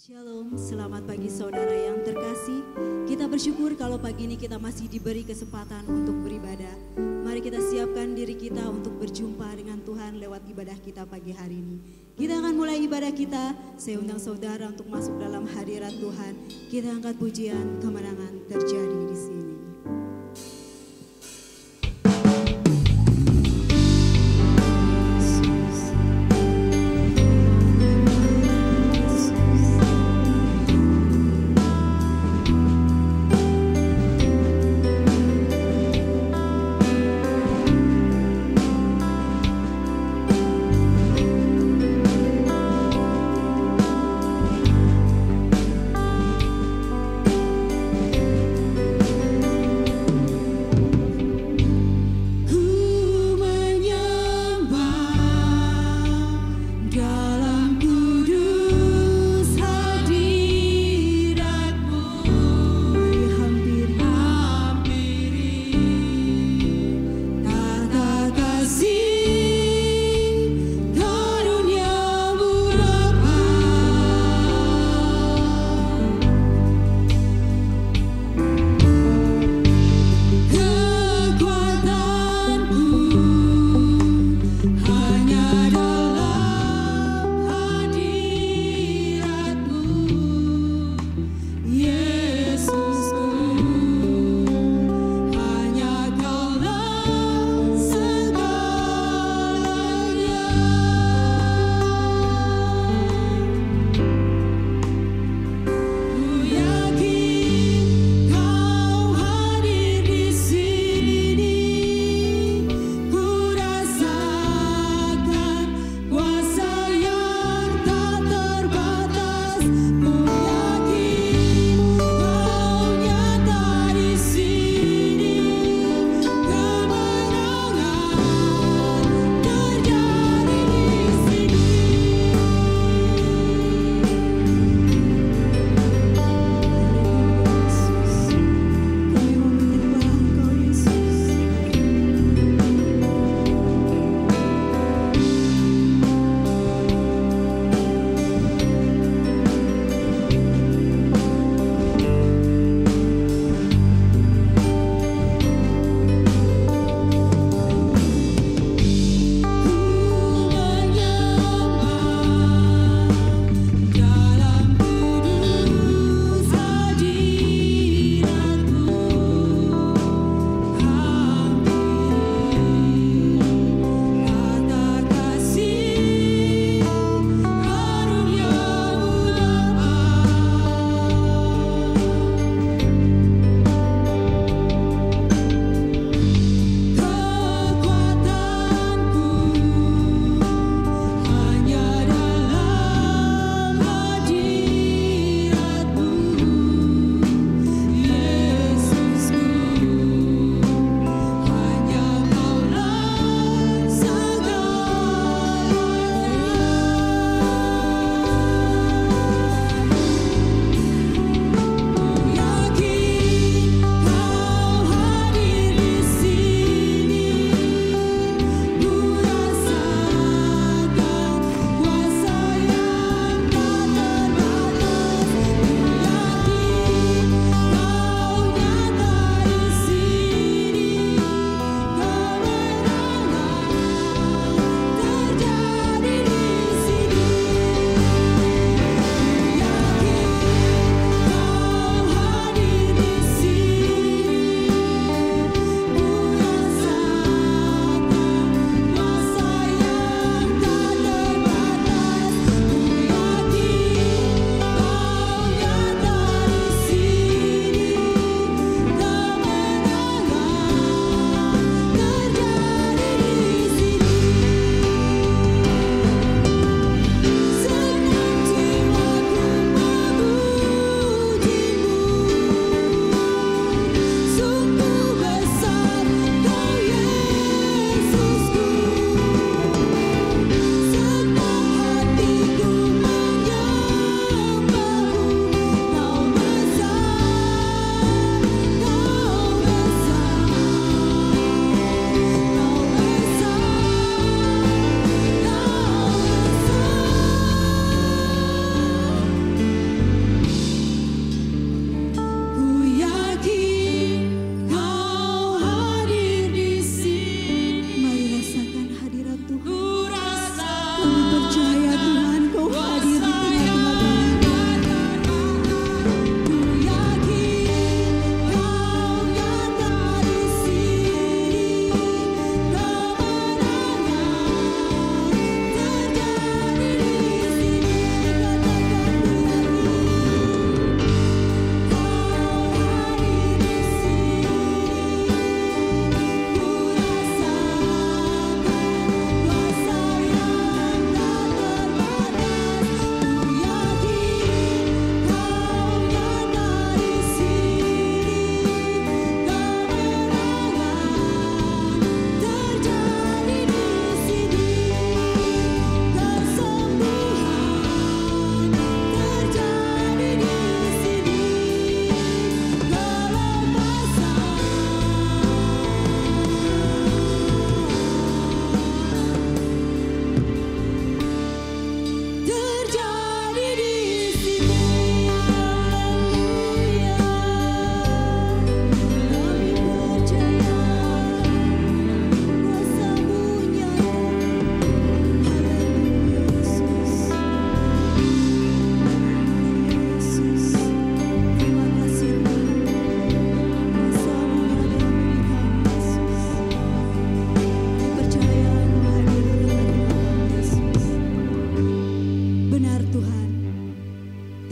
Shalom, selamat pagi saudara yang terkasih. Kita bersyukur kalau pagi ini kita masih diberi kesempatan untuk beribadah. Mari kita siapkan diri kita untuk berjumpa dengan Tuhan lewat ibadah kita pagi hari ini. Kita akan mulai ibadah kita. Saya undang saudara untuk masuk dalam hadirat Tuhan. Kita angkat pujian, kemenangan terjadi di sini.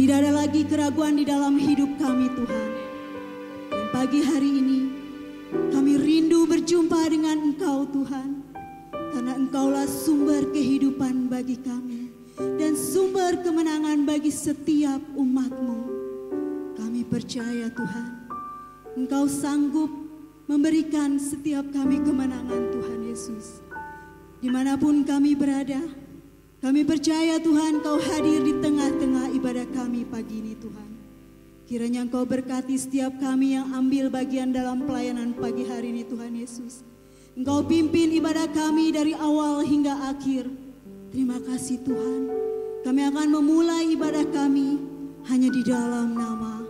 Tidak ada lagi keraguan di dalam hidup kami Tuhan. Dan pagi hari ini kami rindu berjumpa dengan Engkau Tuhan. Karena Engkaulah sumber kehidupan bagi kami. Dan sumber kemenangan bagi setiap umat-Mu. Kami percaya Tuhan, Engkau sanggup memberikan setiap kami kemenangan Tuhan Yesus. Dimanapun kami berada, kami percaya Tuhan Kau hadir di tengah-tengah ibadah kami pagi ini Tuhan. Kiranya Engkau berkati setiap kami yang ambil bagian dalam pelayanan pagi hari ini Tuhan Yesus. Engkau pimpin ibadah kami dari awal hingga akhir. Terima kasih Tuhan. Kami akan memulai ibadah kami hanya di dalam nama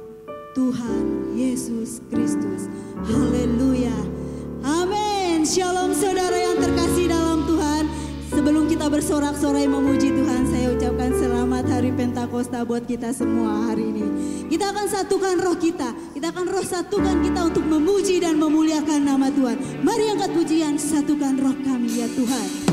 Tuhan Yesus Kristus. Haleluya. Amin. Shalom saudara yang terkasih dalam Tuhan. Sebelum kita bersorak-sorai memuji Tuhan, saya ucapkan selamat hari Pentakosta buat kita semua hari ini. Kita akan satukan roh kita. Kita akan satukan kita untuk memuji dan memuliakan nama Tuhan. Mari angkat pujian, satukan roh kami ya Tuhan.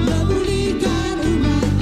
Memulihkan umat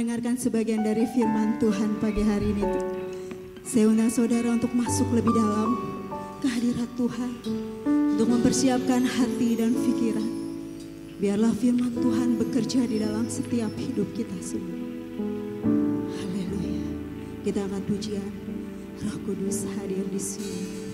mendengarkan sebagian dari firman Tuhan pagi hari ini. Saya undang saudara untuk masuk lebih dalam ke hadirat Tuhan, untuk mempersiapkan hati dan pikiran. Biarlah firman Tuhan bekerja di dalam setiap hidup kita semua. Haleluya. Kita angkat pujian, Roh Kudus hadir di sini.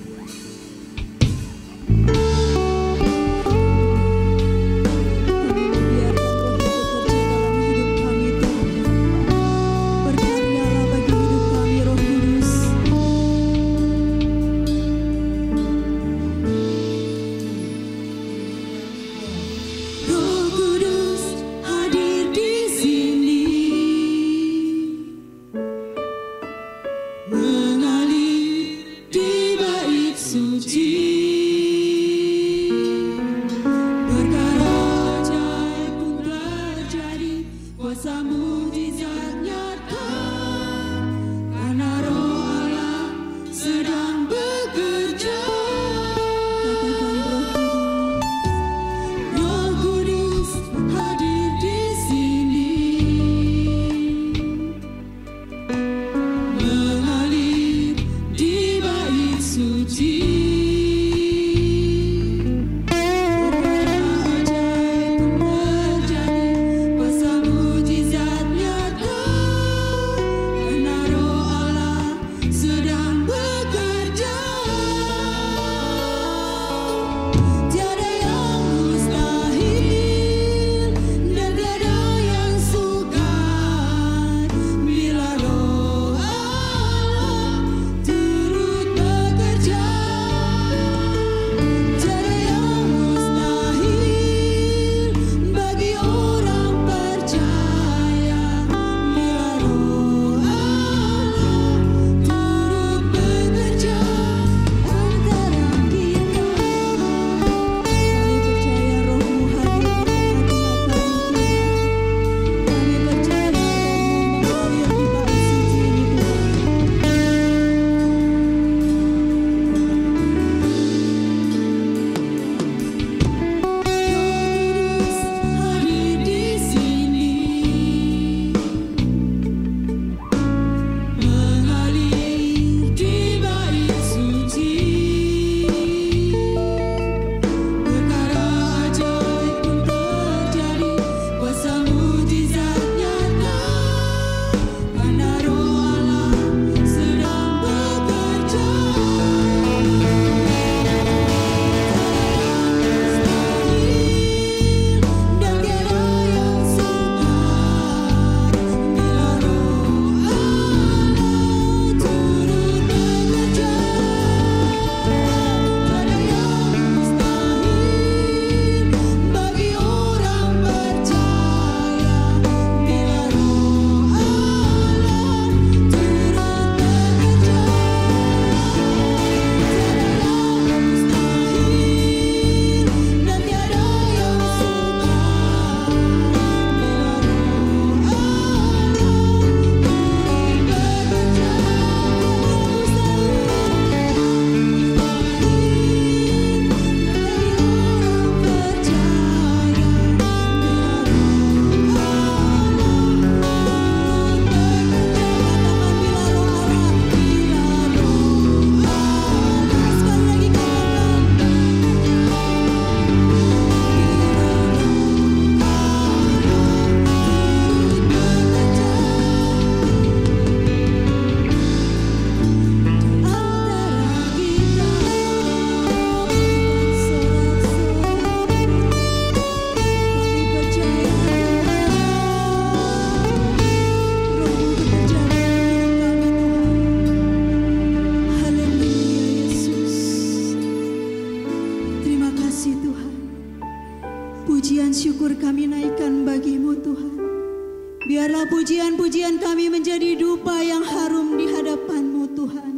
Pujian-pujian kami menjadi dupa yang harum di hadapan-Mu Tuhan.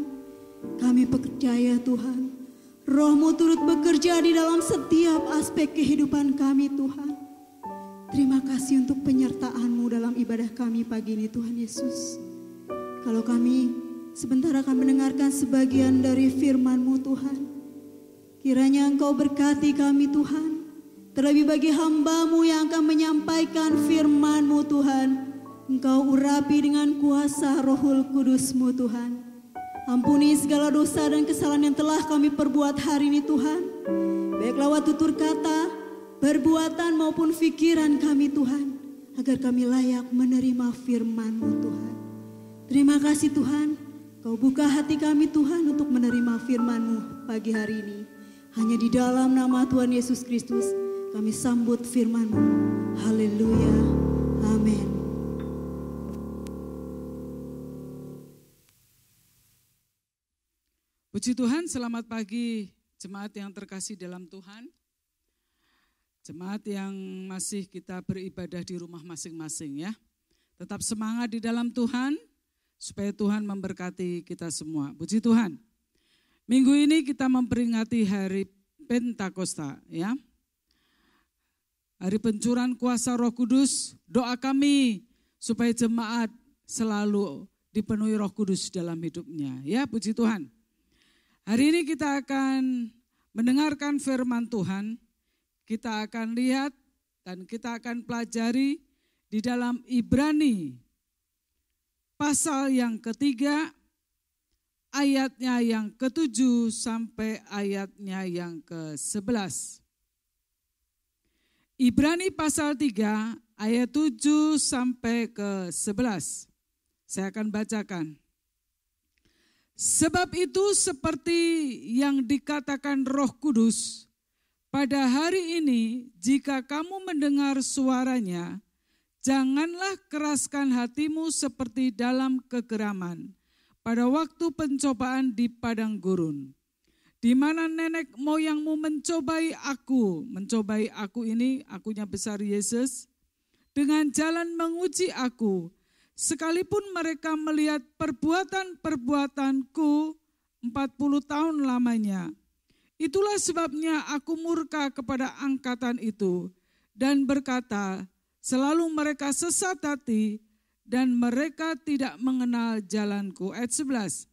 Kami percaya Tuhan, Roh-Mu turut bekerja di dalam setiap aspek kehidupan kami Tuhan. Terima kasih untuk penyertaan-Mu dalam ibadah kami pagi ini Tuhan Yesus. Kalau kami sebentar akan mendengarkan sebagian dari firman-Mu Tuhan, kiranya Engkau berkati kami Tuhan. Terlebih bagi hamba-Mu yang akan menyampaikan firman-Mu Tuhan, Engkau urapi dengan kuasa Rohul Kudus-Mu Tuhan. Ampuni segala dosa dan kesalahan yang telah kami perbuat hari ini Tuhan. Baik lewat tutur kata, perbuatan maupun pikiran kami Tuhan. Agar kami layak menerima firman-Mu Tuhan. Terima kasih Tuhan. Kau buka hati kami Tuhan untuk menerima firman-Mu pagi hari ini. Hanya di dalam nama Tuhan Yesus Kristus kami sambut firman-Mu. Haleluya. Amin. Puji Tuhan, selamat pagi jemaat yang terkasih dalam Tuhan. Jemaat yang masih kita beribadah di rumah masing-masing ya. Tetap semangat di dalam Tuhan, supaya Tuhan memberkati kita semua. Puji Tuhan. Minggu ini kita memperingati hari Pentakosta ya. Hari pencurahan kuasa Roh Kudus. Doa kami supaya jemaat selalu dipenuhi Roh Kudus dalam hidupnya. Ya, puji Tuhan. Hari ini kita akan mendengarkan firman Tuhan. Kita akan lihat dan kita akan pelajari di dalam Ibrani pasal yang ketiga, ayatnya yang ke-7 sampai ayatnya yang ke-11. Ibrani pasal 3 ayat 7 sampai ke-11. Saya akan bacakan. Sebab itu seperti yang dikatakan Roh Kudus, pada hari ini jika kamu mendengar suaranya, janganlah keraskan hatimu seperti dalam kegeraman pada waktu pencobaan di padang gurun, di mana nenek moyangmu mencobai aku ini, akunya besar Yesus, dengan jalan menguji aku, sekalipun mereka melihat perbuatan-perbuatanku 40 tahun lamanya. Itulah sebabnya aku murka kepada angkatan itu dan berkata, selalu mereka sesat hati dan mereka tidak mengenal jalanku. Ayat 11.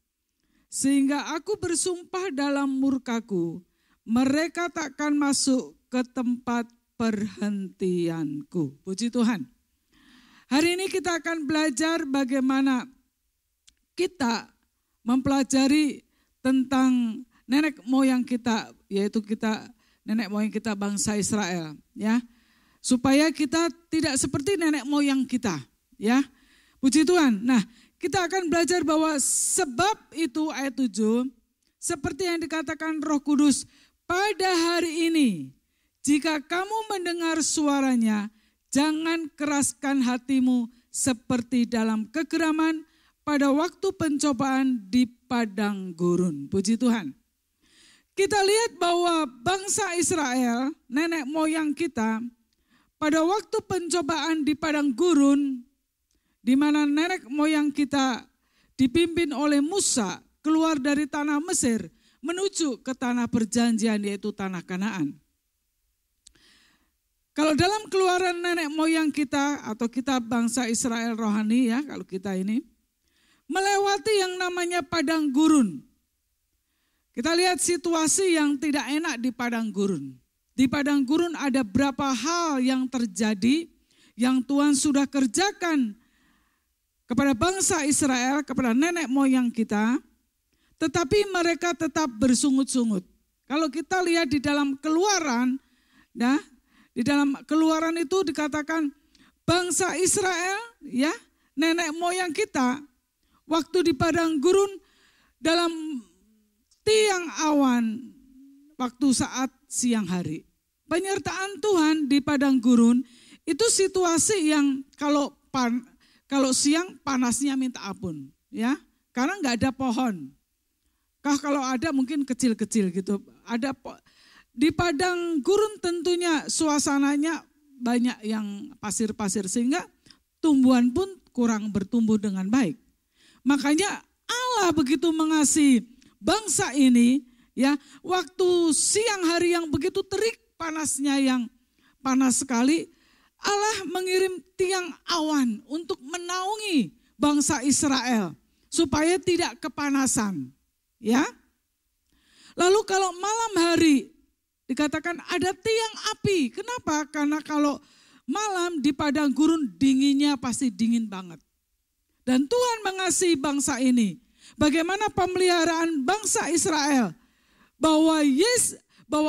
Sehingga aku bersumpah dalam murkaku, mereka takkan masuk ke tempat perhentianku. Puji Tuhan. Hari ini kita akan belajar bagaimana kita mempelajari tentang nenek moyang kita, yaitu nenek moyang kita bangsa Israel, ya. Supaya kita tidak seperti nenek moyang kita, ya. Puji Tuhan. Nah, kita akan belajar bahwa sebab itu ayat 7, seperti yang dikatakan Roh Kudus, pada hari ini jika kamu mendengar suaranya, jangan keraskan hatimu seperti dalam kegeraman pada waktu pencobaan di padang gurun. Puji Tuhan. Kita lihat bahwa bangsa Israel, nenek moyang kita, pada waktu pencobaan di padang gurun, di mana nenek moyang kita dipimpin oleh Musa keluar dari tanah Mesir menuju ke tanah perjanjian, yaitu tanah Kanaan. Kalau dalam keluaran nenek moyang kita atau kita bangsa Israel rohani ya, kalau kita ini melewati yang namanya padang gurun. Kita lihat situasi yang tidak enak di padang gurun. Di padang gurun ada berapa hal yang terjadi yang Tuhan sudah kerjakan kepada bangsa Israel, kepada nenek moyang kita, tetapi mereka tetap bersungut-sungut. Kalau kita lihat di dalam keluaran, nah, di dalam keluaran itu dikatakan bangsa Israel, ya, nenek moyang kita, waktu di padang gurun dalam tiang awan, waktu saat siang hari. Penyertaan Tuhan di padang gurun itu situasi yang kalau siang panasnya minta ampun, ya, karena nggak ada pohon. Kalau ada mungkin kecil-kecil gitu, ada di padang gurun tentunya suasananya banyak yang pasir-pasir sehingga tumbuhan pun kurang bertumbuh dengan baik. Makanya Allah begitu mengasihi bangsa ini ya, waktu siang hari yang begitu terik panasnya yang panas sekali, Allah mengirim tiang awan untuk menaungi bangsa Israel supaya tidak kepanasan, ya. Lalu kalau malam hari dikatakan ada tiang api. Kenapa? Karena kalau malam di padang gurun dinginnya pasti dingin banget. Dan Tuhan mengasihi bangsa ini. Bagaimana pemeliharaan bangsa Israel. Bahwa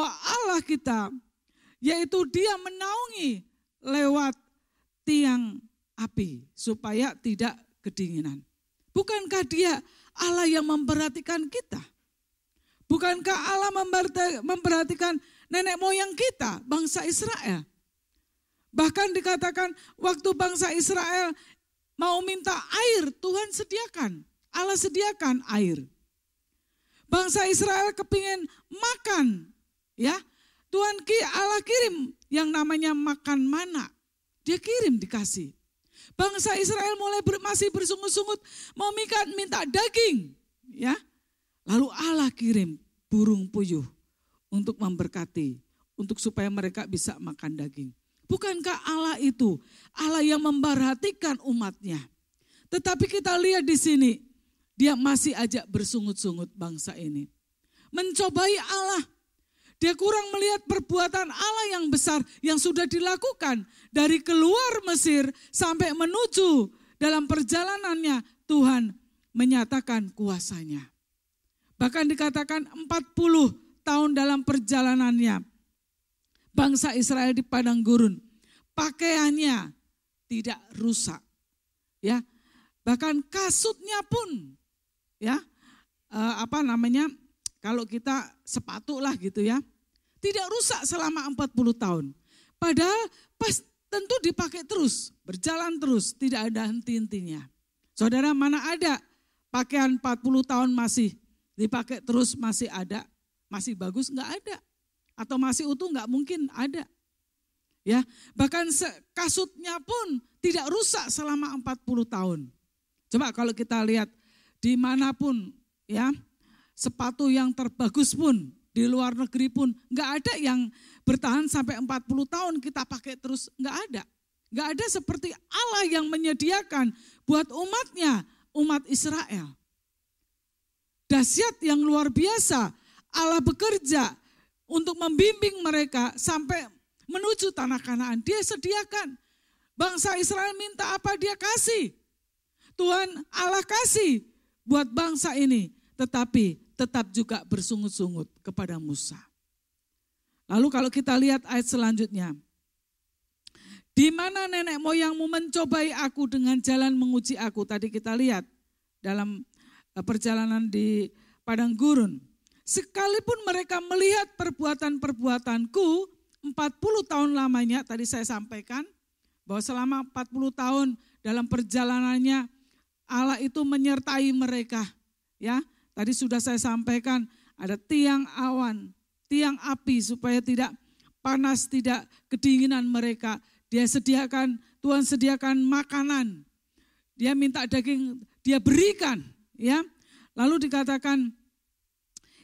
Allah kita, yaitu Dia menaungi lewat tiang api supaya tidak kedinginan. Bukankah Dia Allah yang memperhatikan kita? Bukankah Allah memperhatikan nenek moyang kita, bangsa Israel? Bahkan dikatakan waktu bangsa Israel mau minta air, Tuhan sediakan. Allah sediakan air. Bangsa Israel kepingin makan, ya. Tuhan Allah kirim yang namanya makan mana. Dia kirim dikasih. Bangsa Israel mulai masih bersungut-sungut mau minta daging, ya. Lalu Allah kirim burung puyuh untuk memberkati, untuk supaya mereka bisa makan daging. Bukankah Allah itu Allah yang memperhatikan umatnya? Tetapi kita lihat di sini, Dia masih aja bersungut-sungut bangsa ini. Mencobai Allah. Dia kurang melihat perbuatan Allah yang besar yang sudah dilakukan. Dari keluar Mesir sampai menuju dalam perjalanannya Tuhan menyatakan kuasanya. Bahkan dikatakan 40 tahun dalam perjalanannya bangsa Israel di padang gurun, pakaiannya tidak rusak, ya. Bahkan kasutnya pun, ya, kalau kita sepatu lah gitu ya, tidak rusak selama 40 tahun. Padahal tentu dipakai terus, berjalan terus, tidak ada henti-hentinya. Saudara, mana ada pakaian 40 tahun masih dipakai terus, masih ada, masih bagus, enggak ada. Atau masih utuh, enggak mungkin ada. Ya, bahkan kasutnya pun tidak rusak selama 40 tahun. Coba kalau kita lihat dimanapun, ya, sepatu yang terbagus pun, di luar negeri pun, enggak ada yang bertahan sampai 40 tahun kita pakai terus, enggak ada. Enggak ada seperti Allah yang menyediakan buat umatnya, umat Israel. Dahsyat yang luar biasa, Allah bekerja untuk membimbing mereka sampai menuju tanah Kanaan. Dia sediakan. Bangsa Israel minta apa dia kasih. Tuhan Allah kasih buat bangsa ini. Tetapi tetap juga bersungut-sungut kepada Musa. Lalu kalau kita lihat ayat selanjutnya. Di mana nenek moyangmu mencobai aku dengan jalan menguji aku. Tadi kita lihat dalam perjalanan di padang gurun. Sekalipun mereka melihat perbuatan-perbuatanku 40 tahun lamanya, tadi saya sampaikan bahwa selama 40 tahun dalam perjalanannya Allah itu menyertai mereka. Ya, tadi sudah saya sampaikan ada tiang awan, tiang api supaya tidak panas, tidak kedinginan mereka. Dia sediakan, Tuhan sediakan makanan. Dia minta daging, dia berikan. Ya, lalu dikatakan,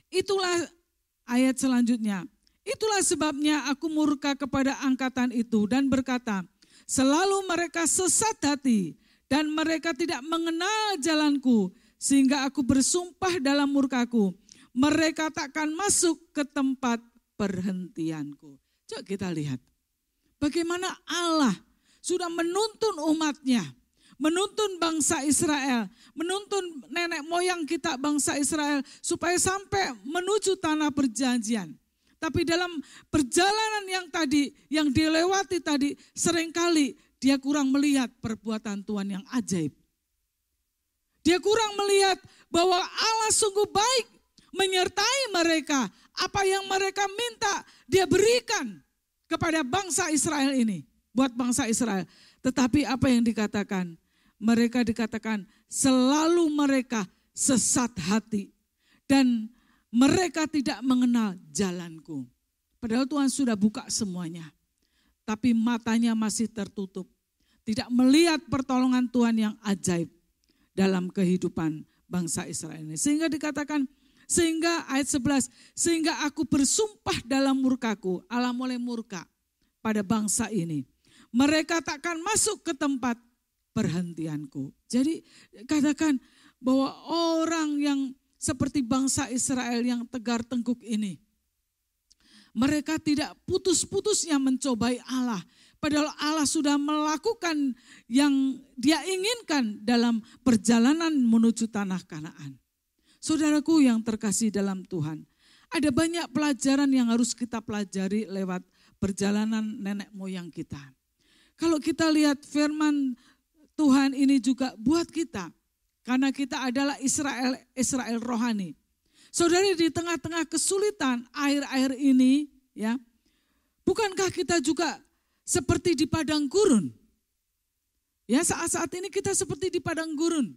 itulah ayat selanjutnya. Itulah sebabnya aku murka kepada angkatan itu dan berkata, selalu mereka sesat hati dan mereka tidak mengenal jalanku, sehingga aku bersumpah dalam murkaku, mereka takkan masuk ke tempat perhentianku. Coba kita lihat bagaimana Allah sudah menuntun umatnya, menuntun bangsa Israel, menuntun nenek moyang kita bangsa Israel supaya sampai menuju tanah perjanjian. Tapi dalam perjalanan yang dilewati tadi, seringkali dia kurang melihat perbuatan Tuhan yang ajaib. Dia kurang melihat bahwa Allah sungguh baik menyertai mereka. Apa yang mereka minta dia berikan kepada bangsa Israel ini, buat bangsa Israel. Tetapi apa yang dikatakan? Mereka dikatakan selalu mereka sesat hati dan mereka tidak mengenal jalanku. Padahal Tuhan sudah buka semuanya. Tapi matanya masih tertutup. Tidak melihat pertolongan Tuhan yang ajaib dalam kehidupan bangsa Israel ini. Sehingga dikatakan, sehingga ayat 11, sehingga aku bersumpah dalam murkaku. Allah mulai murka pada bangsa ini. Mereka takkan masuk ke tempat perhentianku. Jadi katakan bahwa orang yang seperti bangsa Israel yang tegar tengkuk ini, mereka tidak putus-putusnya mencobai Allah. Padahal Allah sudah melakukan yang Dia inginkan dalam perjalanan menuju tanah Kanaan. Saudaraku yang terkasih dalam Tuhan, ada banyak pelajaran yang harus kita pelajari lewat perjalanan nenek moyang kita. Kalau kita lihat firman Tuhan ini juga buat kita, karena kita adalah Israel rohani. Saudari, di tengah-tengah kesulitan air-air ini, ya, bukankah kita juga seperti di padang gurun? Ya, saat-saat ini kita seperti di padang gurun.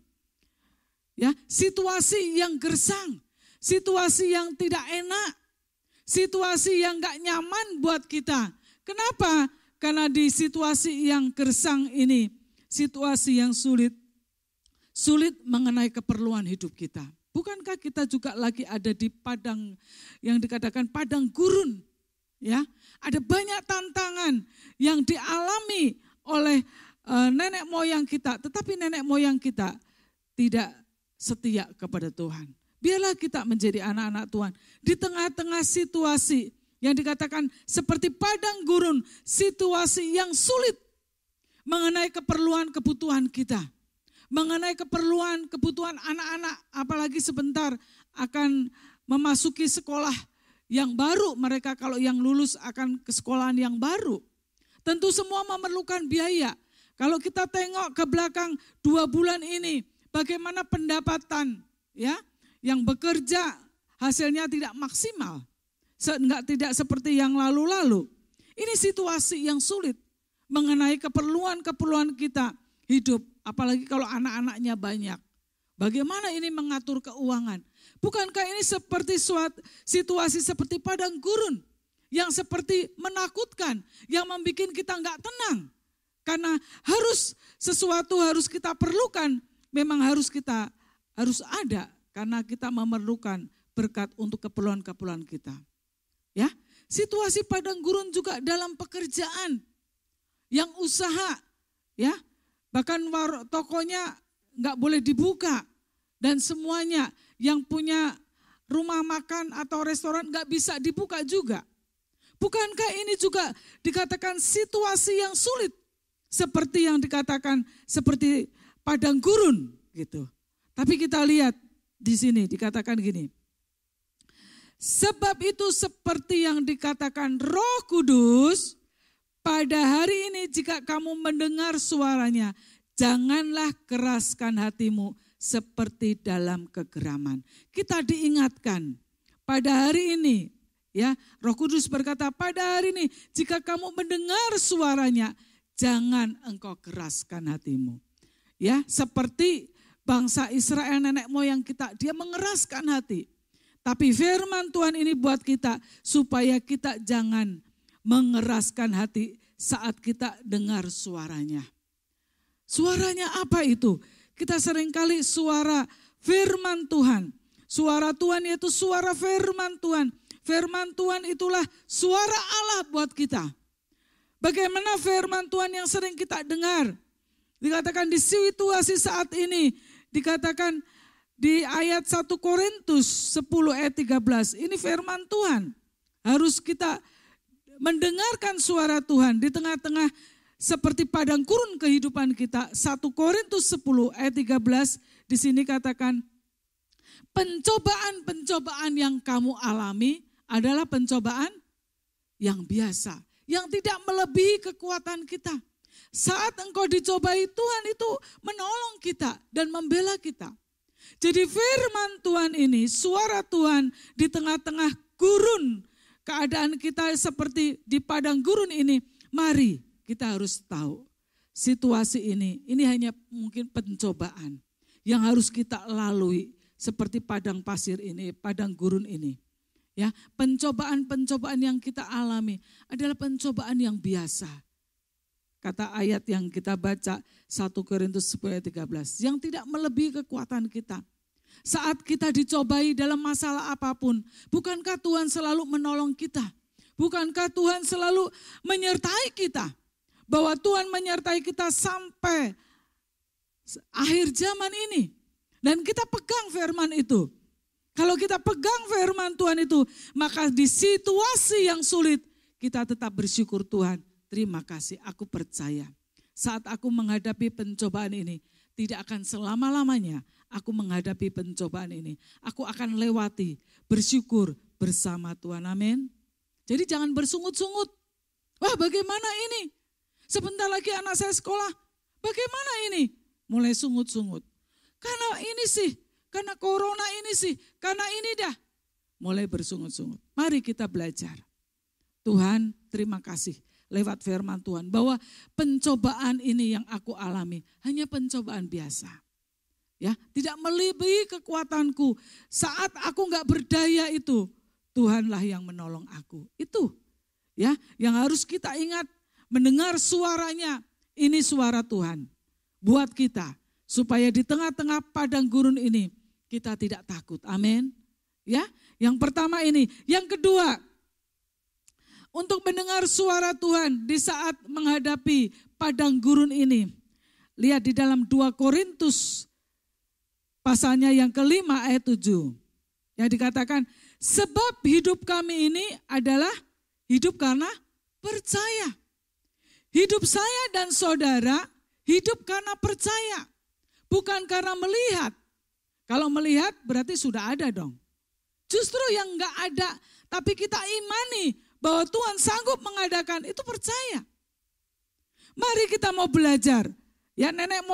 Ya, situasi yang gersang, situasi yang tidak enak, situasi yang gak nyaman buat kita. Kenapa? Karena di situasi yang gersang ini, situasi yang sulit mengenai keperluan hidup kita. Bukankah kita juga lagi ada di padang yang dikatakan padang gurun? Ya, ada banyak tantangan yang dialami oleh nenek moyang kita, tetapi nenek moyang kita tidak setia kepada Tuhan. Biarlah kita menjadi anak-anak Tuhan di tengah-tengah situasi yang dikatakan seperti padang gurun, situasi yang sulit mengenai keperluan kebutuhan kita, mengenai kebutuhan anak-anak, apalagi sebentar akan memasuki sekolah yang baru, mereka kalau yang lulus akan ke sekolahan yang baru. Tentu semua memerlukan biaya. Kalau kita tengok ke belakang 2 bulan ini, bagaimana pendapatan ya yang bekerja hasilnya tidak maksimal. Tidak seperti yang lalu-lalu. Ini situasi yang sulit mengenai keperluan kita hidup. Apalagi kalau anak-anaknya banyak. Bagaimana ini mengatur keuangan? Bukankah ini seperti situasi seperti padang gurun yang seperti menakutkan, yang membuat kita enggak tenang. Karena sesuatu harus kita perlukan, memang harus ada karena kita memerlukan berkat untuk keperluan kita. Ya, situasi padang gurun juga dalam pekerjaan, yang usaha, ya, bahkan tokonya enggak boleh dibuka. Dan semuanya yang punya rumah makan atau restoran gak bisa dibuka juga. Bukankah ini juga dikatakan situasi yang sulit? Seperti yang dikatakan seperti padang gurun gitu. Tapi kita lihat di sini dikatakan gini. Sebab itu seperti yang dikatakan Roh Kudus, pada hari ini jika kamu mendengar suaranya, janganlah keraskan hatimu seperti dalam kegeraman. Kita diingatkan pada hari ini, ya, Roh Kudus berkata pada hari ini jika kamu mendengar suaranya, jangan engkau keraskan hatimu. Ya, seperti bangsa Israel nenek moyang kita, dia mengeraskan hati. Tapi firman Tuhan ini buat kita supaya kita jangan mengeraskan hati saat kita dengar suaranya. Suaranya apa itu? Kita seringkali suara firman Tuhan. Suara Tuhan yaitu suara firman Tuhan. Firman Tuhan itulah suara Allah buat kita. Bagaimana firman Tuhan yang sering kita dengar? Dikatakan di situasi saat ini, dikatakan di ayat 1 Korintus 10 ayat 13. Ini firman Tuhan. Harus kita mendengarkan suara Tuhan di tengah-tengah seperti padang gurun kehidupan kita. 1 Korintus 10 ayat 13 di sini katakan, pencobaan-pencobaan yang kamu alami adalah pencobaan yang biasa, yang tidak melebihi kekuatan kita. Saat engkau dicobai, Tuhan itu menolong kita dan membela kita. Jadi firman Tuhan ini, suara Tuhan di tengah-tengah gurun, keadaan kita seperti di padang gurun ini, mari kita harus tahu situasi ini hanya mungkin pencobaan yang harus kita lalui seperti padang pasir ini, padang gurun ini. Ya, pencobaan-pencobaan yang kita alami adalah pencobaan yang biasa. Kata ayat yang kita baca 1 Korintus 10 ayat 13, yang tidak melebihi kekuatan kita. Saat kita dicobai dalam masalah apapun, bukankah Tuhan selalu menolong kita? Bukankah Tuhan selalu menyertai kita? Bahwa Tuhan menyertai kita sampai akhir zaman ini. Dan kita pegang firman itu. Kalau kita pegang firman Tuhan itu, maka di situasi yang sulit kita tetap bersyukur Tuhan terima kasih, aku percaya. Saat aku menghadapi pencobaan ini, tidak akan selama-lamanya aku menghadapi pencobaan ini. Aku akan lewati, bersyukur bersama Tuhan, amin. Jadi jangan bersungut-sungut. Wah, bagaimana ini? Sebentar lagi anak saya sekolah, bagaimana ini? Mulai sungut-sungut. Karena ini sih, karena corona ini sih, karena ini dah. Mulai bersungut-sungut. Mari kita belajar. Tuhan, terima kasih lewat firman Tuhan bahwa pencobaan ini yang aku alami hanya pencobaan biasa. Ya, tidak melebihi kekuatanku. Saat aku enggak berdaya itu, Tuhanlah yang menolong aku. Itu ya, yang harus kita ingat, mendengar suaranya, ini suara Tuhan buat kita supaya di tengah-tengah padang gurun ini kita tidak takut. Amin. Ya, yang pertama ini, yang kedua, untuk mendengar suara Tuhan di saat menghadapi padang gurun ini. Lihat di dalam 2 Korintus pasalnya yang kelima ayat 7. Yang dikatakan, sebab hidup kami ini adalah hidup karena percaya. Hidup saya dan saudara hidup karena percaya. Bukan karena melihat. Kalau melihat berarti sudah ada dong. Justru yang enggak ada, tapi kita imani bahwa Tuhan sanggup mengadakan, itu percaya. Mari kita mau belajar. Ya, nenek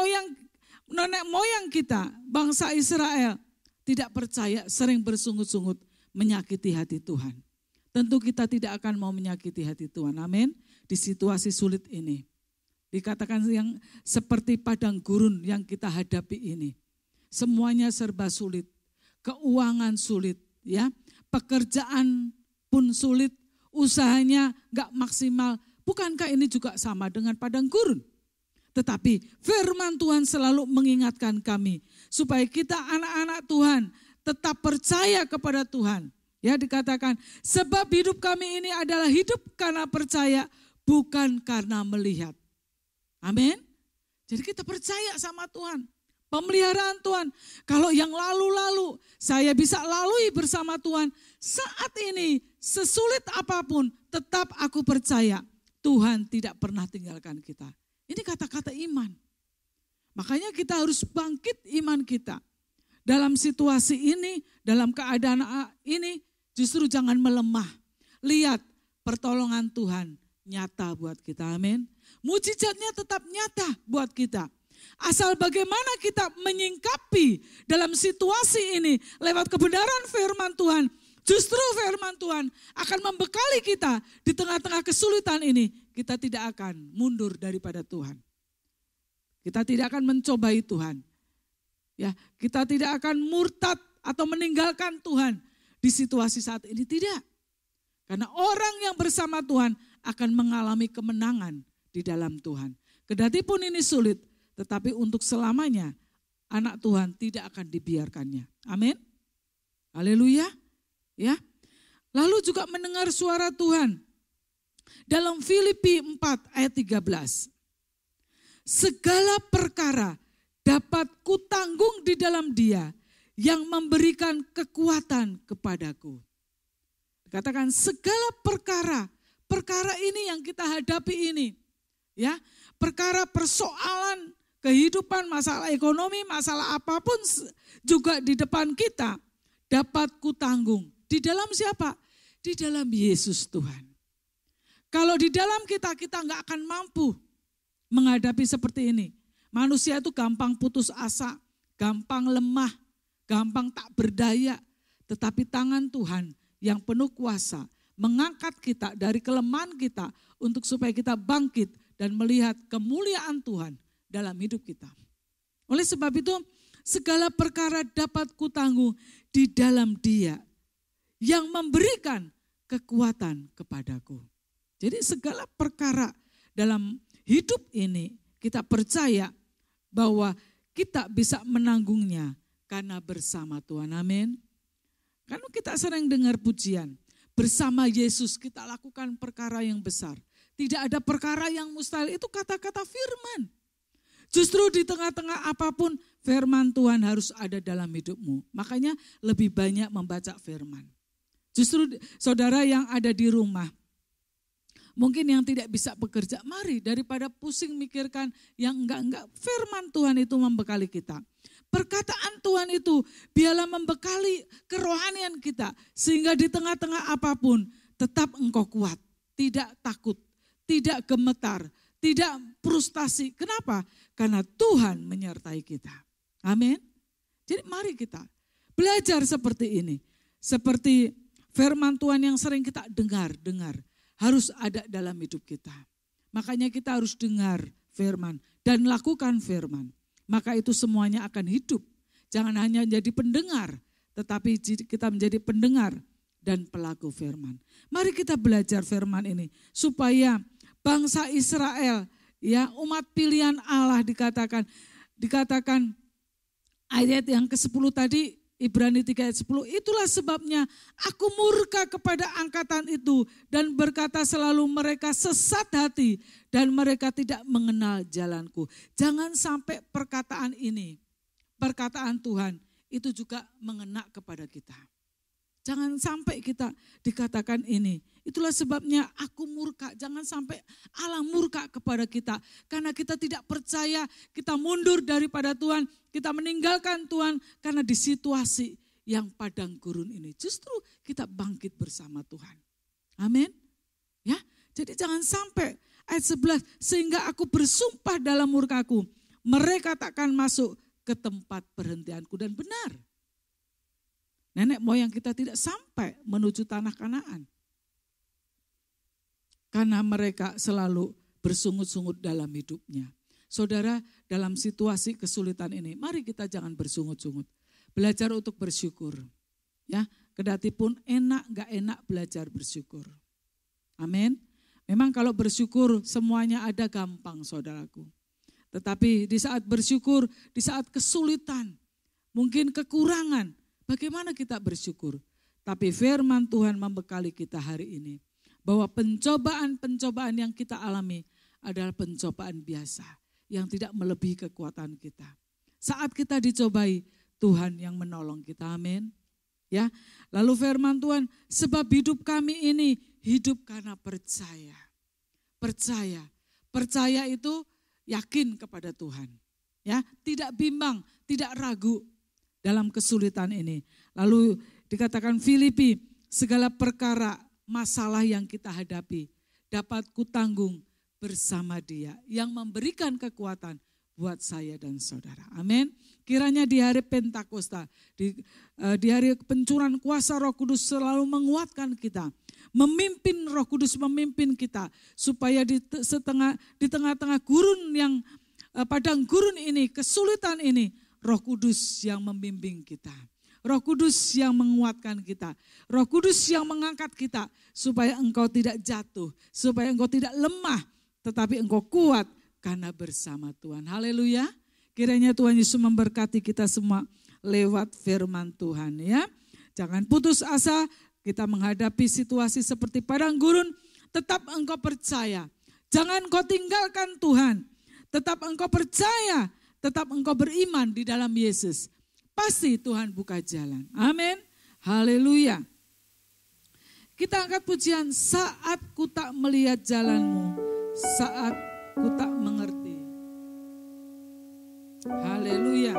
moyang kita, bangsa Israel, tidak percaya, sering bersungut-sungut, menyakiti hati Tuhan. Tentu kita tidak akan mau menyakiti hati Tuhan, amin. Di situasi sulit ini. Dikatakan yang seperti padang gurun yang kita hadapi ini. Semuanya serba sulit, keuangan sulit, ya, pekerjaan pun sulit, usahanya gak maksimal. Bukankah ini juga sama dengan padang gurun? Tetapi firman Tuhan selalu mengingatkan kami supaya kita anak-anak Tuhan tetap percaya kepada Tuhan. Ya, dikatakan sebab hidup kami ini adalah hidup karena percaya, bukan karena melihat. Amin. Jadi kita percaya sama Tuhan. Pemeliharaan Tuhan. Kalau yang lalu-lalu saya bisa lalui bersama Tuhan. Saat ini sesulit apapun tetap aku percaya Tuhan tidak pernah tinggalkan kita. Ini kata-kata iman. Makanya kita harus bangkit iman kita. Dalam situasi ini, dalam keadaan ini justru jangan melemah. Lihat pertolongan Tuhan nyata buat kita, amin. Mujizatnya tetap nyata buat kita. Asal bagaimana kita menyingkapi dalam situasi ini lewat kebenaran firman Tuhan. Justru firman Tuhan akan membekali kita di tengah-tengah kesulitan ini. Kita tidak akan mundur daripada Tuhan. Kita tidak akan mencobai Tuhan. Ya, kita tidak akan murtad atau meninggalkan Tuhan di situasi saat ini, tidak. Karena orang yang bersama Tuhan akan mengalami kemenangan di dalam Tuhan. Kendati pun ini sulit, tetapi untuk selamanya anak Tuhan tidak akan dibiarkannya. Amin. Haleluya. Ya. Lalu juga mendengar suara Tuhan. Dalam Filipi 4 ayat 13. Segala perkara dapat kutanggung di dalam Dia yang memberikan kekuatan kepadaku. Dikatakan segala perkara, perkara ini yang kita hadapi ini. Ya, perkara persoalan kehidupan, masalah ekonomi, masalah apapun juga di depan kita dapat kutanggung. Di dalam siapa? Di dalam Yesus Tuhan. Kalau di dalam kita nggak akan mampu menghadapi seperti ini. Manusia itu gampang putus asa, gampang lemah, gampang tak berdaya. Tetapi tangan Tuhan yang penuh kuasa mengangkat kita dari kelemahan kita untuk supaya kita bangkit dan melihat kemuliaan Tuhan dalam hidup kita. Oleh sebab itu segala perkara dapat kutanggung di dalam Dia yang memberikan kekuatan kepadaku. Jadi segala perkara dalam hidup ini kita percaya bahwa kita bisa menanggungnya karena bersama Tuhan. Amin. Karena kita sering dengar pujian, bersama Yesus kita lakukan perkara yang besar. Tidak ada perkara yang mustahil, itu kata-kata firman. Justru di tengah-tengah apapun firman Tuhan harus ada dalam hidupmu. Makanya lebih banyak membaca firman. Justru saudara yang ada di rumah, Mungkin yang tidak bisa bekerja, mari daripada pusing mikirkan yang enggak-enggak, firman Tuhan itu membekali kita. Perkataan Tuhan itu biarlah membekali kerohanian kita. Sehingga di tengah-tengah apapun tetap engkau kuat, tidak takut, tidak gemetar, tidak frustasi. Kenapa? Karena Tuhan menyertai kita. Amin. Jadi mari kita belajar seperti ini. Seperti firman Tuhan yang sering kita dengar. Harus ada dalam hidup kita. Makanya kita harus dengar firman dan lakukan firman. Maka itu semuanya akan hidup. Jangan hanya jadi pendengar, tetapi kita menjadi pendengar dan pelaku firman. Mari kita belajar firman ini supaya bangsa Israel, ya umat pilihan Allah dikatakan ayat yang ke-10 tadi, Ibrani 3 ayat 10, itulah sebabnya aku murka kepada angkatan itu dan berkata selalu mereka sesat hati dan mereka tidak mengenal jalanku. Jangan sampai perkataan ini, perkataan Tuhan itu juga mengena kepada kita. Jangan sampai kita dikatakan ini. Itulah sebabnya aku murka. Jangan sampai Allah murka kepada kita. Karena kita tidak percaya, kita mundur daripada Tuhan. Kita meninggalkan Tuhan karena di situasi yang padang gurun ini. Justru kita bangkit bersama Tuhan. Amin. Ya, jadi jangan sampai ayat 11. Sehingga aku bersumpah dalam murkaku. Mereka takkan masuk ke tempat perhentianku. Dan benar. Nenek moyang kita tidak sampai menuju tanah Kanaan. Karena mereka selalu bersungut-sungut dalam hidupnya. Saudara, dalam situasi kesulitan ini, mari kita jangan bersungut-sungut. Belajar untuk bersyukur. Ya, kedati pun enak gak enak belajar bersyukur. Amin. Memang kalau bersyukur semuanya ada gampang, saudaraku. Tetapi di saat bersyukur, di saat kesulitan, mungkin kekurangan, bagaimana kita bersyukur? Tapi firman Tuhan membekali kita hari ini. Bahwa pencobaan-pencobaan yang kita alami adalah pencobaan biasa. Yang tidak melebihi kekuatan kita. Saat kita dicobai, Tuhan yang menolong kita. Amin. Ya. Lalu firman Tuhan, sebab hidup kami ini hidup karena percaya. Percaya. Percaya itu yakin kepada Tuhan. Ya, tidak bimbang, tidak ragu dalam kesulitan ini. Lalu dikatakan Filipi, segala perkara masalah yang kita hadapi dapat kutanggung bersama Dia yang memberikan kekuatan buat saya dan saudara. Amin. Kiranya di hari Pentakosta, di hari pencurahan kuasa Roh Kudus selalu menguatkan kita. Memimpin Roh Kudus memimpin kita supaya di tengah-tengah gurun yang padang gurun ini, kesulitan ini, Roh Kudus yang membimbing kita. Roh Kudus yang menguatkan kita. Roh Kudus yang mengangkat kita supaya engkau tidak jatuh, supaya engkau tidak lemah, tetapi engkau kuat karena bersama Tuhan. Haleluya. Kiranya Tuhan Yesus memberkati kita semua lewat firman Tuhan, ya. Jangan putus asa, kita menghadapi situasi seperti padang gurun, tetap engkau percaya. Jangan engkau tinggalkan Tuhan. Tetap engkau percaya, tetap engkau beriman di dalam Yesus. Pasti Tuhan buka jalan. Amin. Haleluya. Kita angkat pujian, saat ku tak melihat jalanmu, saat ku tak mengerti. Haleluya.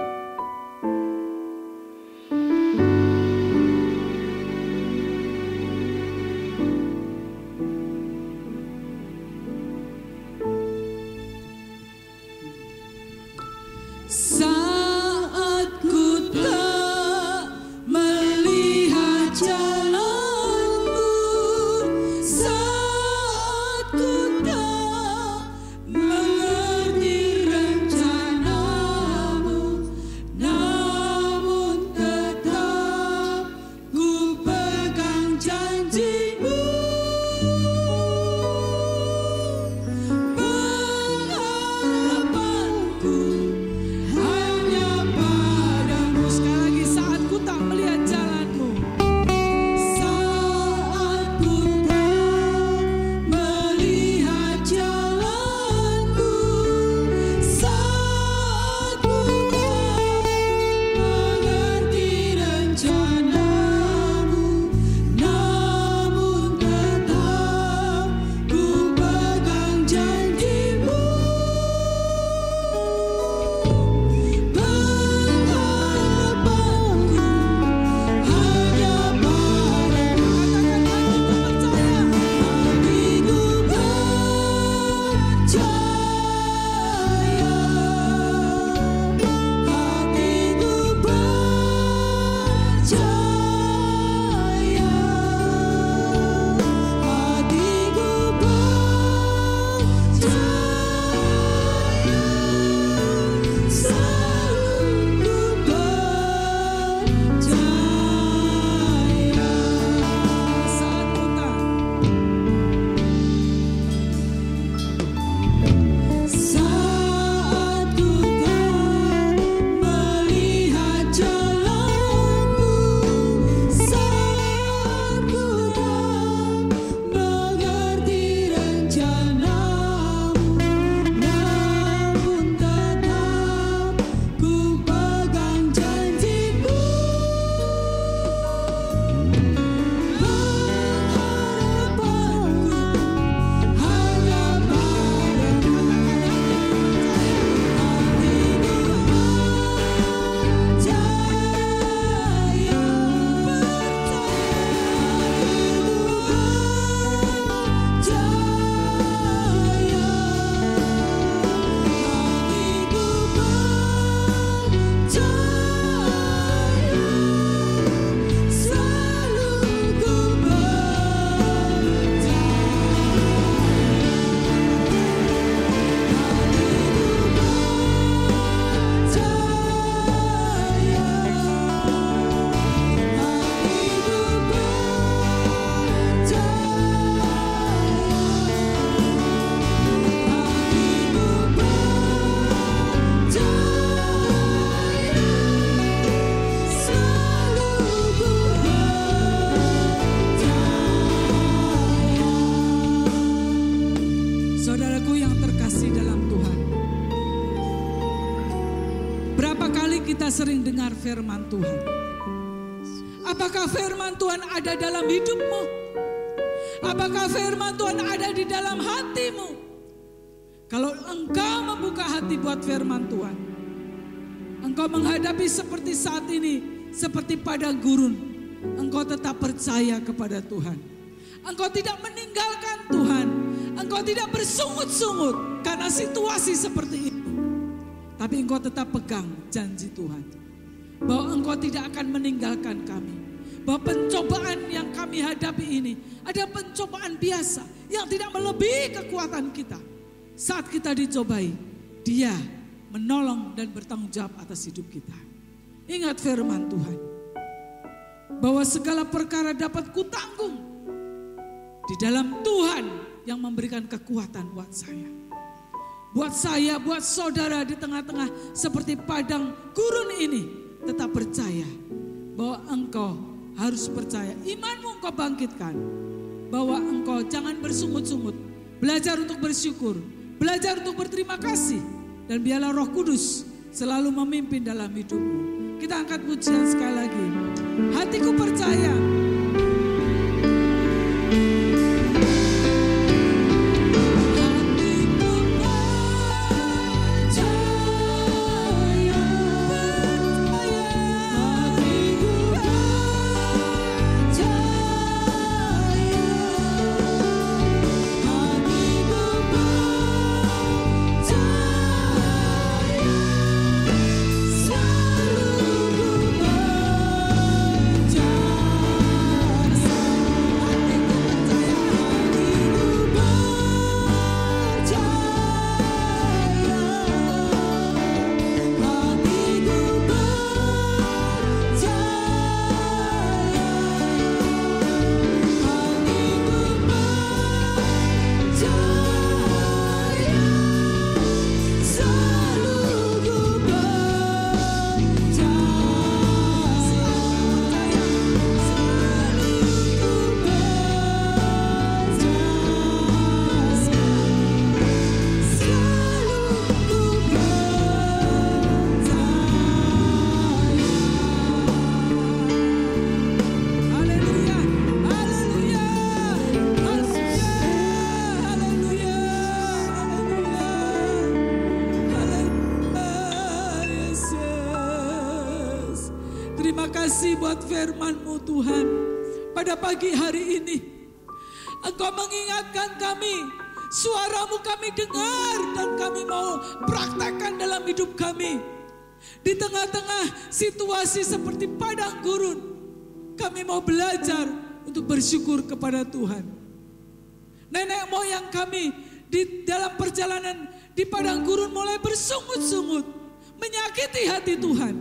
mendengar firman Tuhan. Apakah firman Tuhan ada dalam hidupmu? Apakah firman Tuhan ada di dalam hatimu? Kalau engkau membuka hati buat firman Tuhan, engkau menghadapi seperti saat ini, seperti padang gurun, engkau tetap percaya kepada Tuhan. Engkau tidak meninggalkan Tuhan, engkau tidak bersungut-sungut karena situasi seperti ini. Tapi engkau tetap pegang janji Tuhan. Bahwa engkau tidak akan meninggalkan kami. Bahwa pencobaan yang kami hadapi ini adalah pencobaan biasa yang tidak melebihi kekuatan kita. Saat kita dicobai, Dia menolong dan bertanggung jawab atas hidup kita. Ingat firman Tuhan. Bahwa segala perkara dapat kutanggung di dalam Tuhan yang memberikan kekuatan buat saya. Buat saya, buat saudara di tengah-tengah seperti padang gurun ini, tetap percaya bahwa engkau harus percaya. Imanmu engkau bangkitkan. Bahwa engkau jangan bersungut-sungut. Belajar untuk bersyukur. Belajar untuk berterima kasih. Dan biarlah Roh Kudus selalu memimpin dalam hidupmu. Kita angkat pujian sekali lagi. Hatiku percaya. Buat firman-Mu Tuhan, pada pagi hari ini Engkau mengingatkan kami, suara-Mu kami dengar dan kami mau praktekkan dalam hidup kami. Di tengah-tengah situasi seperti padang gurun, kami mau belajar untuk bersyukur kepada Tuhan. Nenek moyang kami di dalam perjalanan di padang gurun mulai bersungut-sungut, menyakiti hati Tuhan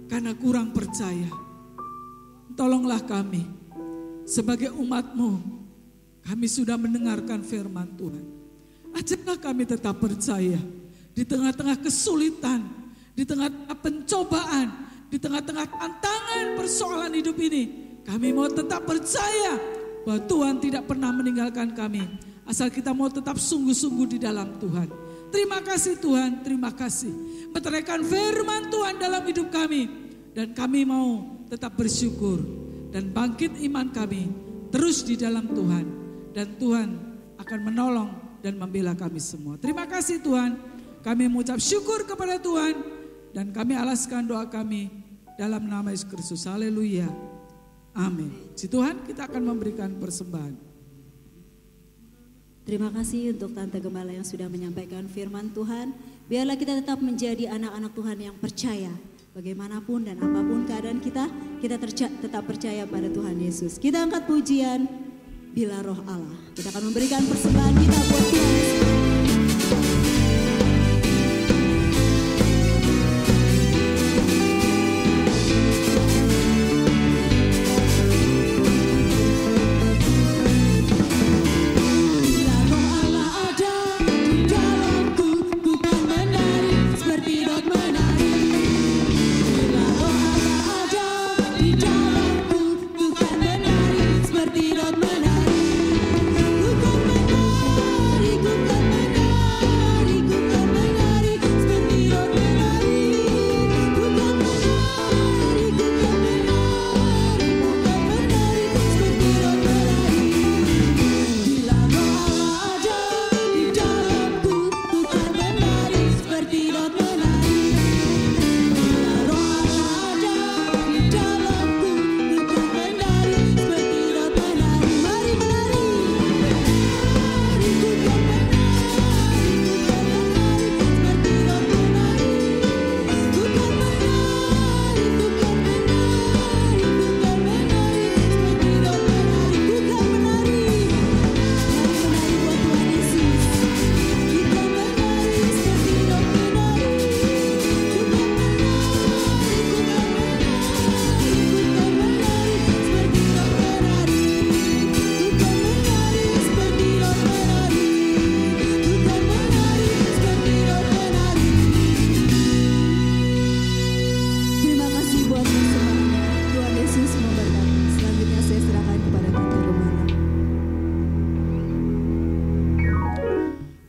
karena kurang percaya. Tolonglah kami sebagai umat-Mu. Kami sudah mendengarkan firman Tuhan. Ajarlah kami tetap percaya di tengah-tengah kesulitan, di tengah-tengah pencobaan, di tengah-tengah tantangan persoalan hidup ini. Kami mau tetap percaya bahwa Tuhan tidak pernah meninggalkan kami. Asal kita mau tetap sungguh-sungguh di dalam Tuhan. Terima kasih Tuhan, terima kasih. Meteraikan firman Tuhan dalam hidup kami. Dan kami mau tetap bersyukur dan bangkit iman kami terus di dalam Tuhan, dan Tuhan akan menolong dan membela kami semua. Terima kasih Tuhan, kami mengucap syukur kepada Tuhan dan kami alaskan doa kami dalam nama Yesus Kristus. Haleluya, amin. Si Tuhan, kita akan memberikan persembahan. Terima kasih untuk Tante Gembala yang sudah menyampaikan firman Tuhan. Biarlah kita tetap menjadi anak-anak Tuhan yang percaya. Bagaimanapun dan apapun keadaan kita tetap percaya pada Tuhan Yesus. Kita angkat pujian Bila Roh Allah. Kita akan memberikan persembahan kita buat Tuhan Yesus. Ku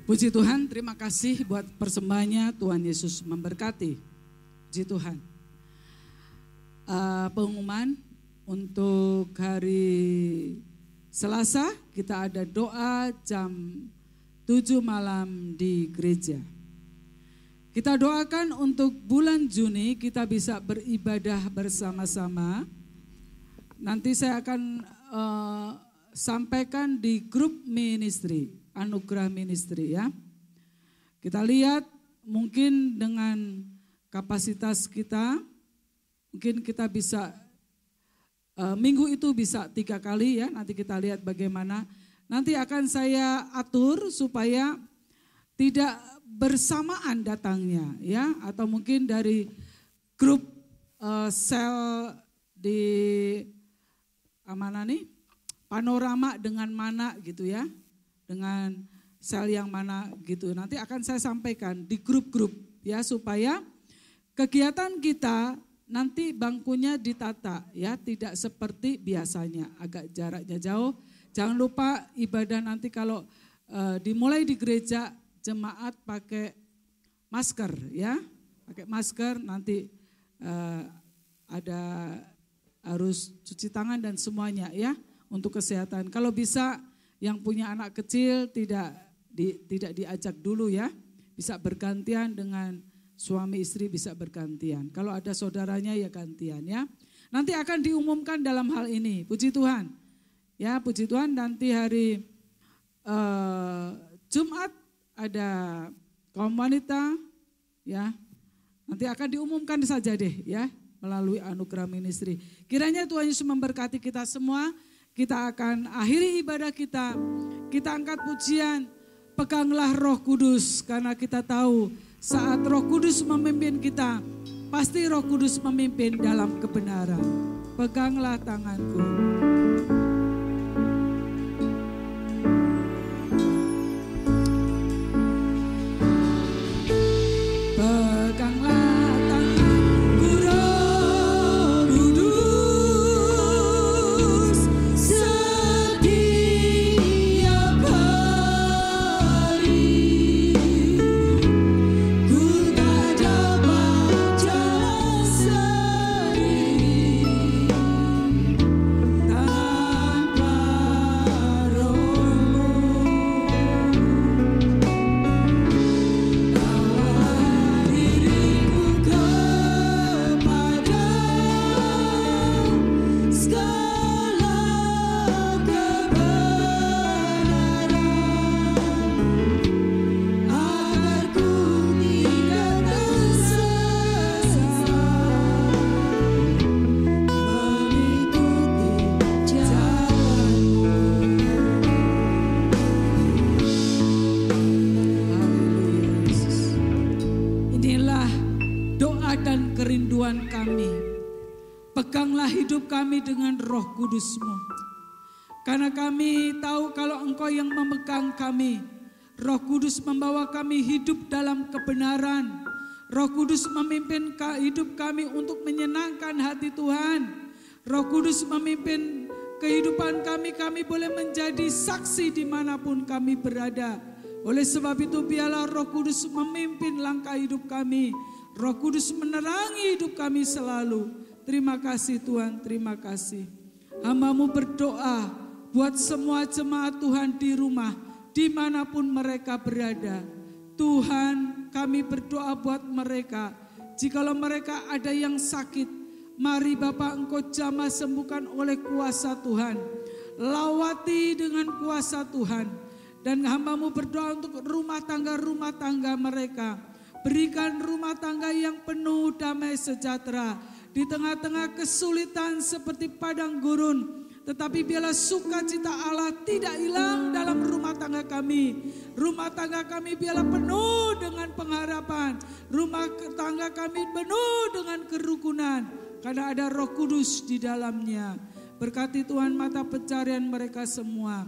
Puji Tuhan, terima kasih buat persembahannya. Tuhan Yesus memberkati. Puji Tuhan. Pengumuman untuk hari Selasa kita ada doa jam 7 malam di gereja. Kita doakan untuk bulan Juni kita bisa beribadah bersama-sama. Nanti saya akan sampaikan di grup ministry, Anugerah Ministry ya. Kita lihat mungkin dengan kapasitas kita, mungkin kita bisa minggu itu bisa 3 kali ya. Nanti kita lihat bagaimana. Nanti akan saya atur supaya tidak bersamaan datangnya ya. Atau mungkin dari grup sel di mana nih? Panorama dengan mana gitu ya. Dengan sel yang mana gitu. Nanti akan saya sampaikan di grup-grup ya supaya kegiatan kita nanti bangkunya ditata ya, tidak seperti biasanya, agak jaraknya jauh. Jangan lupa ibadah nanti kalau dimulai di gereja jemaat pakai masker ya, pakai masker nanti ada harus cuci tangan dan semuanya ya untuk kesehatan. Kalau bisa yang punya anak kecil tidak diajak dulu ya, bisa bergantian dengan suami istri bisa bergantian. Kalau ada saudaranya ya gantian ya. Nanti akan diumumkan dalam hal ini. Puji Tuhan. Ya, puji Tuhan nanti hari Jumat ada kaum wanita ya. Nanti akan diumumkan saja deh ya melalui Anugerah Ministry. Kiranya Tuhan Yesus memberkati kita semua. Kita akan akhiri ibadah kita. Kita angkat pujian. Peganglah Roh Kudus karena kita tahu saat Roh Kudus memimpin kita, pasti Roh Kudus memimpin dalam kebenaran. Peganglah tanganku. Kami dengan Roh Kudus-Mu. Karena kami tahu kalau Engkau yang memegang kami. Roh Kudus membawa kami hidup dalam kebenaran. Roh Kudus memimpin hidup kami untuk menyenangkan hati Tuhan. Roh Kudus memimpin kehidupan kami. Kami boleh menjadi saksi dimanapun kami berada. Oleh sebab itu biarlah Roh Kudus memimpin langkah hidup kami. Roh Kudus menerangi hidup kami selalu. Terima kasih Tuhan, terima kasih. Hamba-Mu berdoa buat semua jemaat Tuhan di rumah, dimanapun mereka berada. Tuhan, kami berdoa buat mereka. Jikalau mereka ada yang sakit, mari Bapa Engkau jamah sembuhkan oleh kuasa Tuhan. Lawati dengan kuasa Tuhan. Dan hamba-Mu berdoa untuk rumah tangga mereka. Berikan rumah tangga yang penuh damai sejahtera. Di tengah-tengah kesulitan seperti padang gurun, tetapi biarlah sukacita Allah tidak hilang dalam rumah tangga kami. Rumah tangga kami biarlah penuh dengan pengharapan. Rumah tangga kami penuh dengan kerukunan, karena ada Roh Kudus di dalamnya. Berkati Tuhan mata pencarian mereka semua.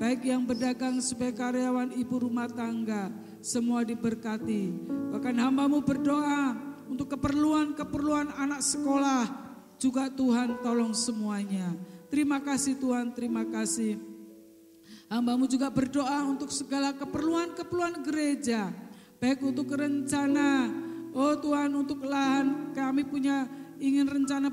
Baik yang berdagang sebagai karyawan ibu rumah tangga, semua diberkati. Bahkan hamba-Mu berdoa untuk keperluan anak sekolah juga Tuhan tolong semuanya. Terima kasih Tuhan, terima kasih. Hamba-Mu juga berdoa untuk segala keperluan gereja. Baik untuk rencana, oh Tuhan, untuk lahan kami ingin rencana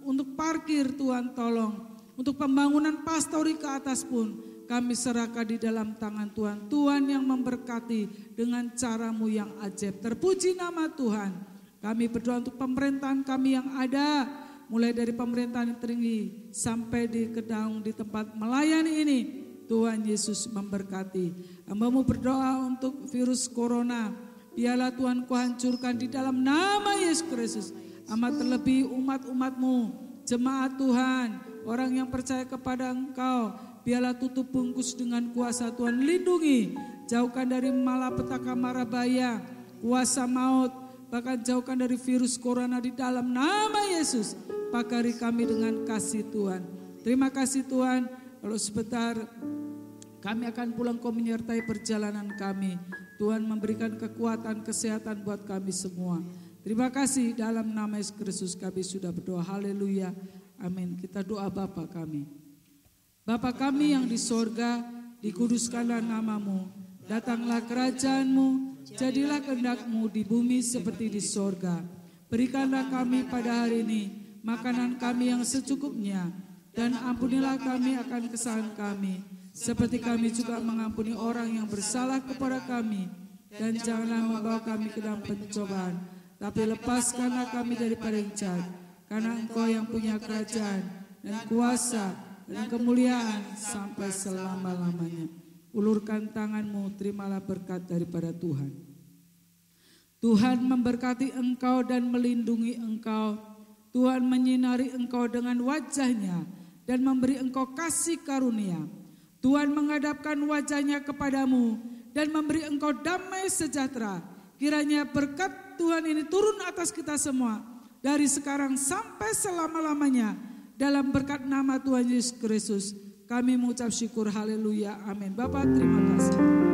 untuk parkir, Tuhan tolong. Untuk pembangunan pastori ke atas pun kami serahkan di dalam tangan Tuhan. Tuhan yang memberkati dengan cara-Mu yang ajaib. Terpuji nama Tuhan. Kami berdoa untuk pemerintahan kami yang ada, mulai dari pemerintahan yang tinggi sampai di Kedaung di tempat melayani ini. Tuhan Yesus memberkati. Hamba-Mu berdoa untuk virus corona. Biarlah Tuhan Kau hancurkan di dalam nama Yesus Kristus. Amat terlebih umat-umat-Mu, jemaat Tuhan, orang yang percaya kepada Engkau, biarlah tutup bungkus dengan kuasa Tuhan. Lindungi, jauhkan dari malapetaka mara bahaya, kuasa maut, bahkan jauhkan dari virus corona di dalam nama Yesus. Pagari kami dengan kasih Tuhan. Terima kasih Tuhan, kalau sebentar kami akan pulang, Kau menyertai perjalanan kami. Tuhan memberikan kekuatan, kesehatan buat kami semua. Terima kasih, dalam nama Yesus Kristus kami sudah berdoa. Haleluya. Amin. Kita doa Bapa kami. Bapa kami yang di sorga, dikuduskanlah nama-Mu. Datanglah kerajaan-Mu, jadilah kehendak-Mu di bumi seperti di sorga. Berikanlah kami pada hari ini makanan kami yang secukupnya. Dan ampunilah kami akan kesalahan kami, seperti kami juga mengampuni orang yang bersalah kepada kami. Dan janganlah membawa kami ke dalam pencobaan, tapi lepaskanlah kami daripada yang jahat. Karena Engkau yang punya kerajaan dan kuasa dan kemuliaan sampai selama-lamanya. Ulurkan tangan-Mu, terimalah berkat daripada Tuhan. Tuhan memberkati engkau dan melindungi engkau. Tuhan menyinari engkau dengan wajah-Nya dan memberi engkau kasih karunia. Tuhan menghadapkan wajah-Nya kepadamu dan memberi engkau damai sejahtera. Kiranya berkat Tuhan ini turun atas kita semua dari sekarang sampai selama-lamanya. Dalam berkat nama Tuhan Yesus Kristus kami mengucap syukur. Haleluya. Amin. Bapak terima kasih.